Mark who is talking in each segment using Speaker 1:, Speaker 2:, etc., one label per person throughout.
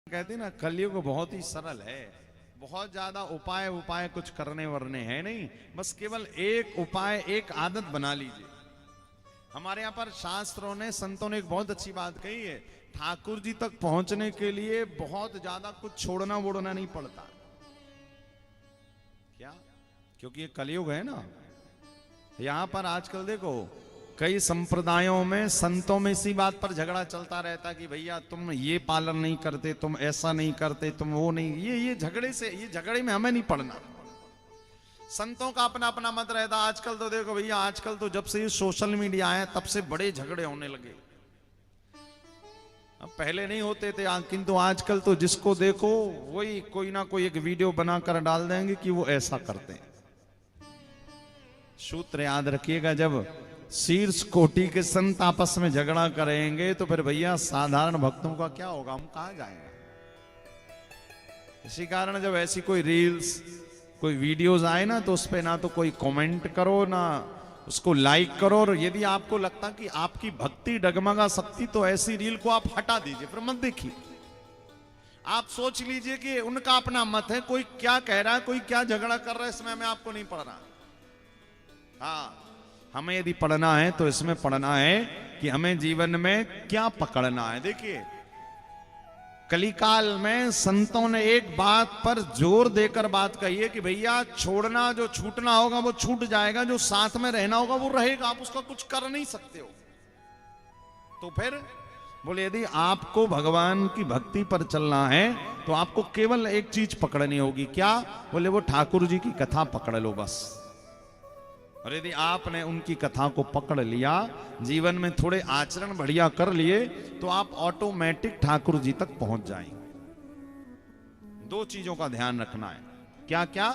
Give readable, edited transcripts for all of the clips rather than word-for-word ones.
Speaker 1: कहते हैं ना, कलयुग बहुत ही सरल है। बहुत ज्यादा उपाय उपाय कुछ करने वरने हैं नहीं, बस केवल एक उपाय, एक आदत बना लीजिए। हमारे यहाँ पर शास्त्रों ने, संतों ने एक बहुत अच्छी बात कही है। ठाकुर जी तक पहुंचने के लिए बहुत ज्यादा कुछ छोड़ना वोड़ना नहीं पड़ता। क्या? क्योंकि ये कलयुग है ना। यहाँ पर आजकल देखो, कई संप्रदायों में, संतों में इसी बात पर झगड़ा चलता रहता कि भैया तुम ये पालन नहीं करते, तुम ऐसा नहीं करते, तुम वो नहीं। ये झगड़े में हमें नहीं पड़ना। संतों का अपना अपना मत रहता। आजकल तो देखो भैया, आजकल तो जब से ये सोशल मीडिया है तब से बड़े झगड़े होने लगे। अब पहले नहीं होते थे, किंतु आजकल तो जिसको देखो वही कोई ना कोई एक वीडियो बनाकर डाल देंगे कि वो ऐसा करते हैं। सूत्र याद रखिएगा, जब शीर्ष कोटि के संत आपस में झगड़ा करेंगे तो फिर भैया साधारण भक्तों का क्या होगा, हम कहां जाएंगे। इसी कारण जब ऐसी कोई रील्स, कोई वीडियोस आए ना, तो उस पे ना तो कोई कमेंट करो, ना उसको लाइक करो। और यदि आपको लगता कि आपकी भक्ति डगमगा सकती तो ऐसी रील को आप हटा दीजिए, फिर मत देखिए। आप सोच लीजिए कि उनका अपना मत है, कोई क्या कह रहा है, कोई क्या झगड़ा कर रहा है, इसमें हमें आपको नहीं पढ़ना। हाँ, हमें यदि पढ़ना है तो इसमें पढ़ना है कि हमें जीवन में क्या पकड़ना है। देखिए, कलिकाल में संतों ने एक बात पर जोर देकर बात कही है कि भैया छोड़ना, जो छूटना होगा वो छूट जाएगा, जो साथ में रहना होगा वो रहेगा, आप उसका कुछ कर नहीं सकते हो। तो फिर बोले, यदि आपको भगवान की भक्ति पर चलना है तो आपको केवल एक चीज पकड़नी होगी। क्या? बोले, वो ठाकुर जी की कथा पकड़ लो बस। और यदि आपने उनकी कथा को पकड़ लिया, जीवन में थोड़े आचरण बढ़िया कर लिए, तो आप ऑटोमेटिक ठाकुर जी तक पहुंच जाएंगे। दो चीजों का ध्यान रखना है। क्या क्या?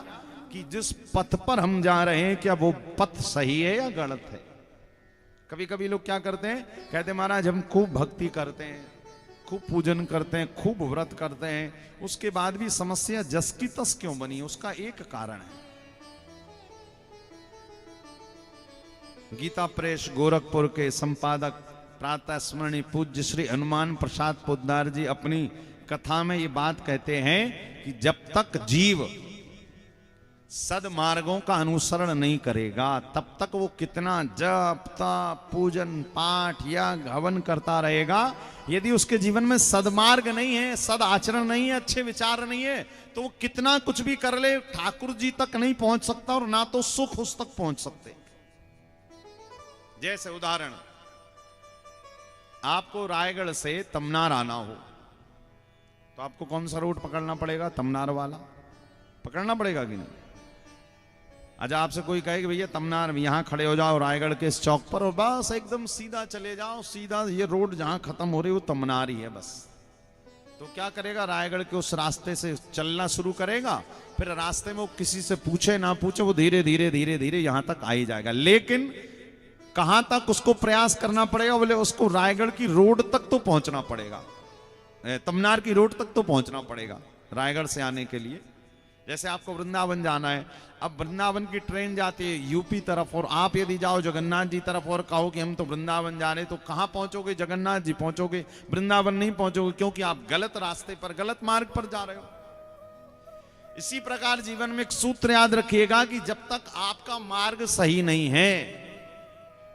Speaker 1: कि जिस पथ पर हम जा रहे हैं, क्या वो पथ सही है या गलत है। कभी कभी लोग क्या करते हैं, कहते महाराज हम खूब भक्ति करते हैं, खूब पूजन करते हैं, खूब व्रत करते हैं, उसके बाद भी समस्या जस की तस क्यों बनी। उसका एक कारण है। गीता प्रेस गोरखपुर के संपादक प्रातः स्मरणीय पूज्य श्री हनुमान प्रसाद पोद्दार जी अपनी कथा में ये बात कहते हैं कि जब तक जीव सदमार्गों का अनुसरण नहीं करेगा, तब तक वो कितना जप तप पूजन पाठ या हवन करता रहेगा। यदि उसके जीवन में सदमार्ग नहीं है, सद आचरण नहीं है, अच्छे विचार नहीं है, तो वो कितना कुछ भी कर ले, ठाकुर जी तक नहीं पहुंच सकता, और ना तो सुख उस तक पहुंच सकते। जैसे उदाहरण, आपको रायगढ़ से तमनार आना हो तो आपको कौन सा रोड पकड़ना पड़ेगा? तमनार वाला पकड़ना पड़ेगा कि नहीं? अच्छा, आपसे कोई कहे कि भैया तमनार यहां खड़े हो जाओ रायगढ़ के इस चौक पर, और बस एकदम सीधा चले जाओ, सीधा ये रोड जहां खत्म हो रही है वो तमनार ही है बस। तो क्या करेगा? रायगढ़ के उस रास्ते से चलना शुरू करेगा। फिर रास्ते में वो किसी से पूछे ना पूछे, वो धीरे धीरे धीरे धीरे यहां तक आ ही जाएगा। लेकिन कहां तक उसको प्रयास करना पड़ेगा? बोले, उसको रायगढ़ की रोड तक तो पहुंचना पड़ेगा, तमनार की रोड तक तो पहुंचना पड़ेगा रायगढ़ से आने के लिए। जैसे आपको वृंदावन जाना है, अब वृंदावन की ट्रेन जाती है यूपी तरफ, और आप यदि जाओ जगन्नाथ जी तरफ और कहो कि हम तो वृंदावन जा रहे हैं, तो कहां पहुंचोगे? जगन्नाथ जी पहुंचोगे, वृंदावन नहीं पहुंचोगे, क्योंकि आप गलत रास्ते पर, गलत मार्ग पर जा रहे हो। इसी प्रकार जीवन में एक सूत्र याद रखिएगा कि जब तक आपका मार्ग सही नहीं है,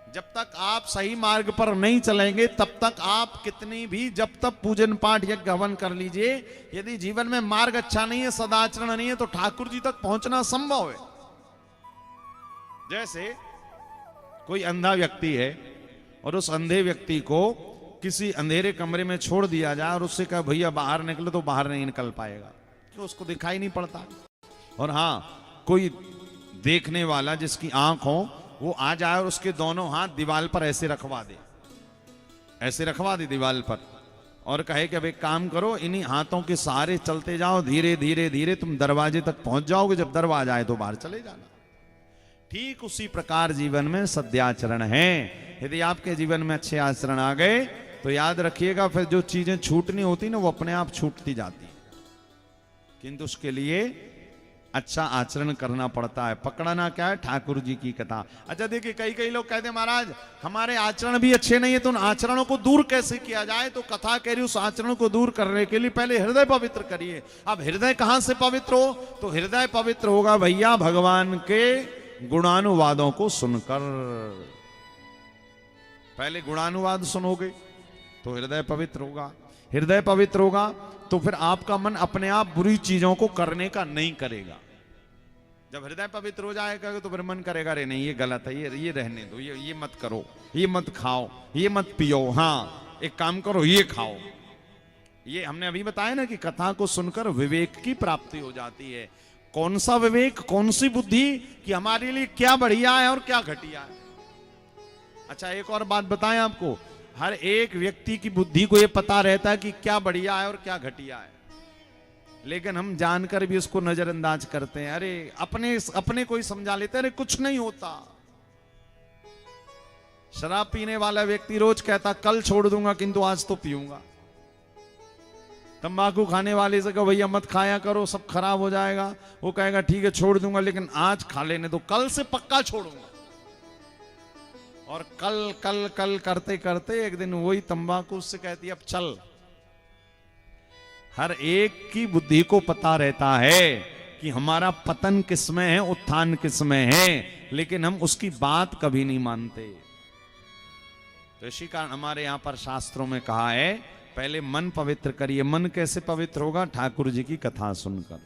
Speaker 1: जब तक आप सही मार्ग पर नहीं चलेंगे, तब तक आप कितनी भी जब तक पूजन पाठ यज्ञ हवन कर लीजिए, यदि जीवन में मार्ग अच्छा नहीं है, सदाचरण नहीं है, तो ठाकुर जी तक पहुंचना संभव है। जैसे कोई अंधा व्यक्ति है और उस अंधे व्यक्ति को किसी अंधेरे कमरे में छोड़ दिया जाए और उससे कहा भैया बाहर निकलो, तो बाहर नहीं निकल पाएगा, क्यों? उसको दिखाई नहीं पड़ता। और हाँ, कोई देखने वाला जिसकी आंख हो, वो आ जाए और उसके दोनों हाथ दीवार पर ऐसे रखवा दे, ऐसे रखवा दे दीवार पर, और कहे कि अब एक काम करो, इन्हीं हाथों के सहारे चलते जाओ, धीरे धीरे धीरे तुम दरवाजे तक पहुंच जाओगे, जब दरवाजा आए तो बाहर चले जाना। ठीक उसी प्रकार जीवन में सद्याचरण है। यदि आपके जीवन में अच्छे आचरण आ गए तो याद रखिएगा, फिर जो चीजें छूटनी होती ना, वो अपने आप छूटती जाती। किंतु उसके लिए अच्छा आचरण करना पड़ता है। पकड़ना क्या है? ठाकुर जी की कथा। अच्छा देखिए, कई लोग कहते हैं महाराज हमारे आचरण भी अच्छे नहीं है, तो उन आचरणों को दूर कैसे किया जाए? तो कथा कह रही उस आचरण को दूर करने के लिए पहले हृदय पवित्र करिए। अब हृदय कहां से पवित्र हो? तो हृदय पवित्र होगा भैया भगवान के गुणानुवादों को सुनकर। पहले गुणानुवाद सुनोगे तो हृदय पवित्र होगा। हृदय पवित्र होगा तो फिर आपका मन अपने आप बुरी चीजों को करने का नहीं करेगा। जब हृदय पवित्र हो जाएगा तो फिर मन करेगा अरे नहीं ये गलत है, ये रहने दो, ये मत करो, ये मत खाओ, ये मत पियो, हाँ एक काम करो ये खाओ। ये हमने अभी बताया ना कि कथा को सुनकर विवेक की प्राप्ति हो जाती है। कौन सा विवेक, कौन सी बुद्धि कि हमारे लिए क्या बढ़िया है और क्या घटिया है। अच्छा एक और बात बताएं आपको, हर एक व्यक्ति की बुद्धि को यह पता रहता है कि क्या बढ़िया है और क्या घटिया है, लेकिन हम जानकर भी उसको नजरअंदाज करते हैं। अरे अपने को ही समझा लेते हैं अरे कुछ नहीं होता। शराब पीने वाला व्यक्ति रोज कहता कल छोड़ दूंगा किंतु आज तो पीऊंगा। तंबाकू खाने वाले से कहो भैया मत खाया करो सब खराब हो जाएगा, वो कहेगा ठीक है छोड़ दूंगा लेकिन आज खा लेने दो, कल से पक्का छोड़ूंगा। और कल कल कल करते करते एक दिन वही तंबाकू उससे कहती है अब चल। हर एक की बुद्धि को पता रहता है कि हमारा पतन किसमें है, उत्थान किसमें है, लेकिन हम उसकी बात कभी नहीं मानते। तो इसी कारण हमारे यहां पर शास्त्रों में कहा है पहले मन पवित्र करिए। मन कैसे पवित्र होगा? ठाकुर जी की कथा सुनकर।